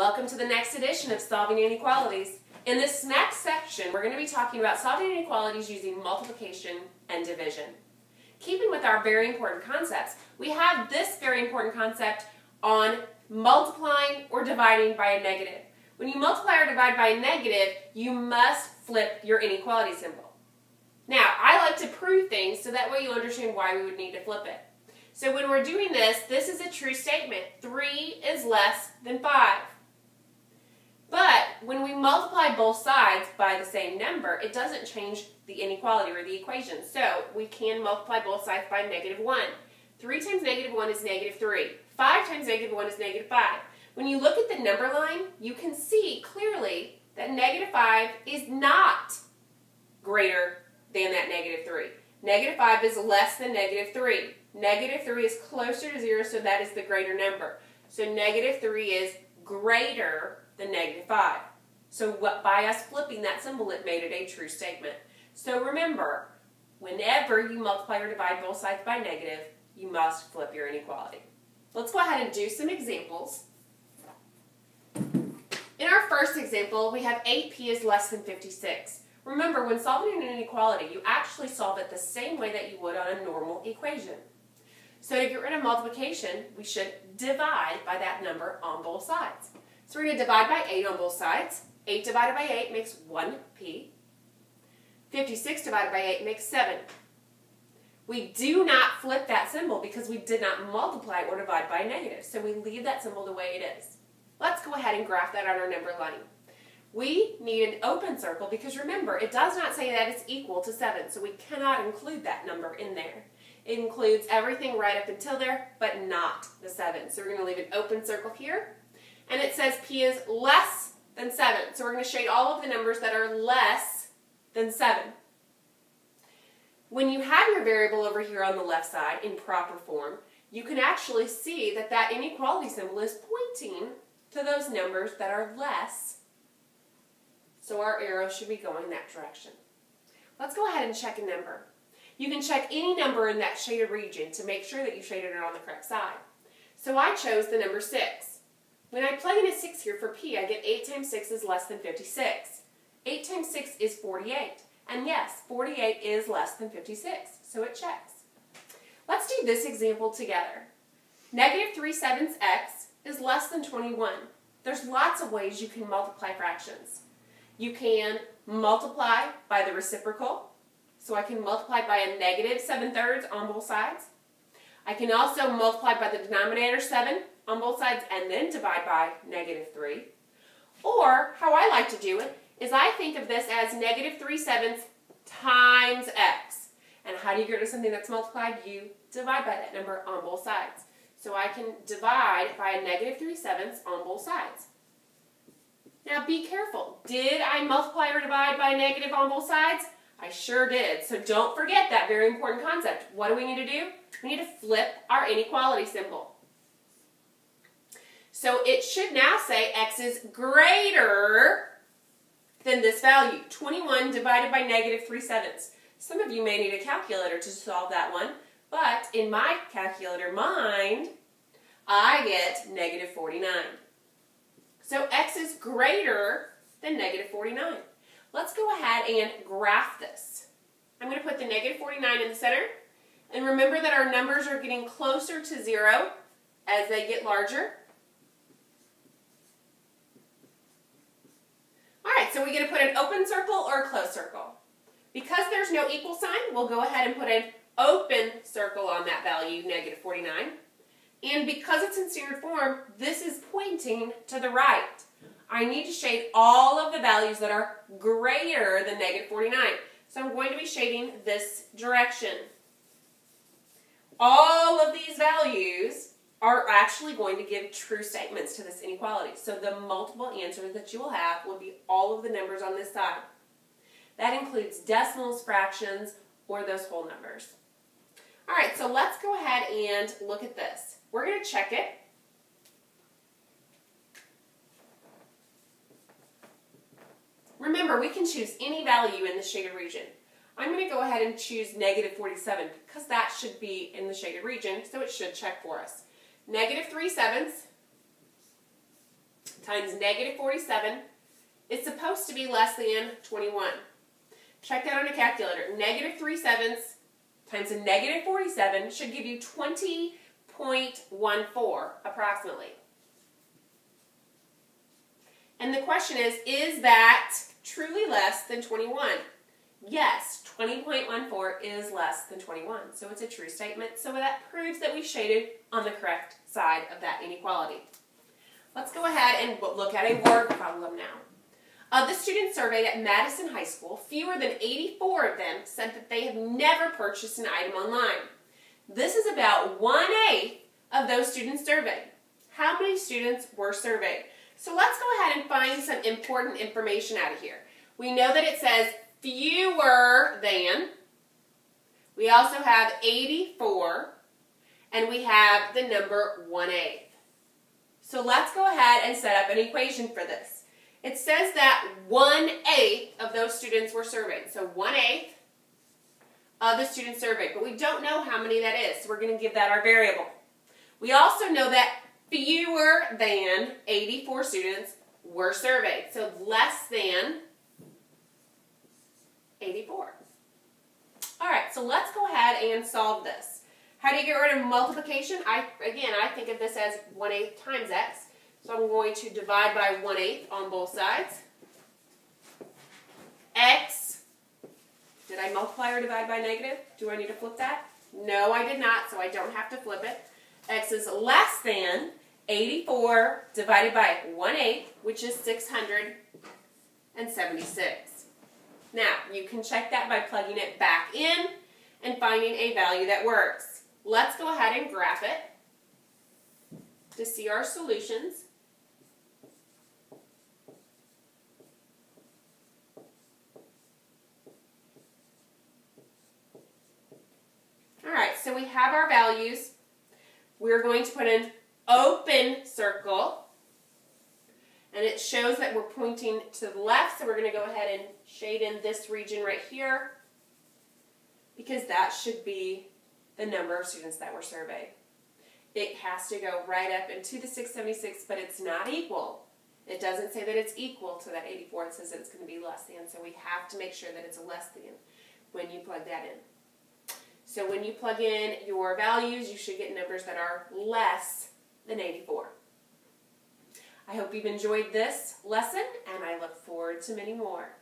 Welcome to the next edition of Solving Inequalities. In this next section, we're going to be talking about solving inequalities using multiplication and division. Keeping with our very important concepts, we have this very important concept on multiplying or dividing by a negative. When you multiply or divide by a negative, you must flip your inequality symbol. Now, I like to prove things so that way you understand why we would need to flip it. So when we're doing this, this is a true statement. 3 is less than 5. But when we multiply both sides by the same number, it doesn't change the inequality or the equation. So we can multiply both sides by -1. 3 times -1 is -3. 5 times -1 is -5. When you look at the number line, you can see clearly that -5 is not greater than that -3. -5 is less than -3. -3 is closer to 0, so that is the greater number. So -3 is greater than -5. So by us flipping that symbol, it made it a true statement. So remember, whenever you multiply or divide both sides by negative, you must flip your inequality. Let's go ahead and do some examples. In our first example, we have 8p is less than 56. Remember, when solving an inequality, you actually solve it the same way that you would on a normal equation. So to get rid of multiplication, we should divide by that number on both sides. So we're going to divide by 8 on both sides. 8 divided by 8 makes 1p. 56 divided by 8 makes 7. We do not flip that symbol because we did not multiply or divide by a negative. So we leave that symbol the way it is. Let's go ahead and graph that on our number line. We need an open circle because remember, it does not say that it's equal to 7, so we cannot include that number in there. It includes everything right up until there, but not the 7. So we're going to leave an open circle here. And it says p is less than 7. So we're going to shade all of the numbers that are less than 7. When you have your variable over here on the left side in proper form, you can actually see that that inequality symbol is pointing to those numbers that are less. So our arrow should be going that direction. Let's go ahead and check a number. You can check any number in that shaded region to make sure that you shaded it on the correct side. So I chose the number 6. When I plug in a 6 here for p, I get 8 times 6 is less than 56. 8 times 6 is 48. And yes, 48 is less than 56, so it checks. Let's do this example together. -3/7 x is less than 21. There's lots of ways you can multiply fractions. You can multiply by the reciprocal, so I can multiply by a -7/3 on both sides. I can also multiply by the denominator 7 on both sides and then divide by -3. Or, how I like to do it, is I think of this as -3/7 times x. And how do you get rid of something that's multiplied? You divide by that number on both sides. So I can divide by a -3/7 on both sides. Now be careful. Did I multiply or divide by a negative on both sides? I sure did. So don't forget that very important concept. What do we need to do? We need to flip our inequality symbol. So it should now say x is greater than this value. 21 divided by -3/7. Some of you may need a calculator to solve that one, but in my calculator mind, I get -49. So x is greater than -49. Let's go ahead and graph this. I'm going to put the -49 in the center. And remember that our numbers are getting closer to 0 as they get larger. Alright, so we get to put an open circle or a closed circle. Because there's no equal sign, we'll go ahead and put an open circle on that value, -49. And because it's in standard form, this is pointing to the right. I need to shade all of the values that are greater than -49. So I'm going to be shading this direction. All of these values are actually going to give true statements to this inequality. So the multiple answers that you will have will be all of the numbers on this side. That includes decimals, fractions, or those whole numbers. All right, so let's go ahead and look at this. We're going to check it. Remember, we can choose any value in the shaded region. I'm going to go ahead and choose -47 because that should be in the shaded region, so it should check for us. -3/7 times negative 47 is supposed to be less than 21. Check that on a calculator. Negative 3/7 times a negative 47 should give you 20.14 approximately. And the question is that truly less than 21? Yes, 20.14 is less than 21. So it's a true statement. So that proves that we shaded on the correct side of that inequality. Let's go ahead and look at a word problem now. Of the students surveyed at Madison High School, fewer than 84 of them said that they have never purchased an item online. This is about 1/8 of those students surveyed. How many students were surveyed? So let's go ahead and find some important information out of here. We know that it says fewer than. We also have 84, and we have the number 1/8. So let's go ahead and set up an equation for this. It says that 1/8 of those students were surveyed. So 1/8 of the students surveyed, but we don't know how many that is, so we're going to give that our variable. We also know that fewer than 84 students were surveyed, so less than 84. All right, so let's go ahead and solve this. How do you get rid of multiplication? Again, I think of this as 1/8 times x. So I'm going to divide by 1/8 on both sides. X, did I multiply or divide by negative? Do I need to flip that? No, I did not, so I don't have to flip it. X is less than 84 divided by 1/8, which is 676. Now, you can check that by plugging it back in and finding a value that works. Let's go ahead and graph it to see our solutions. All right, so we have our values. We're going to put an open circle, and it shows that we're pointing to the left, so we're going to go ahead and shade in this region right here, because that should be the number of students that were surveyed. It has to go right up into the 676, but it's not equal. It doesn't say that it's equal to that 84. It says that it's going to be less than, so we have to make sure that it's a less than when you plug that in. So when you plug in your values, you should get numbers that are less than 84. I hope you've enjoyed this lesson, and I look forward to many more.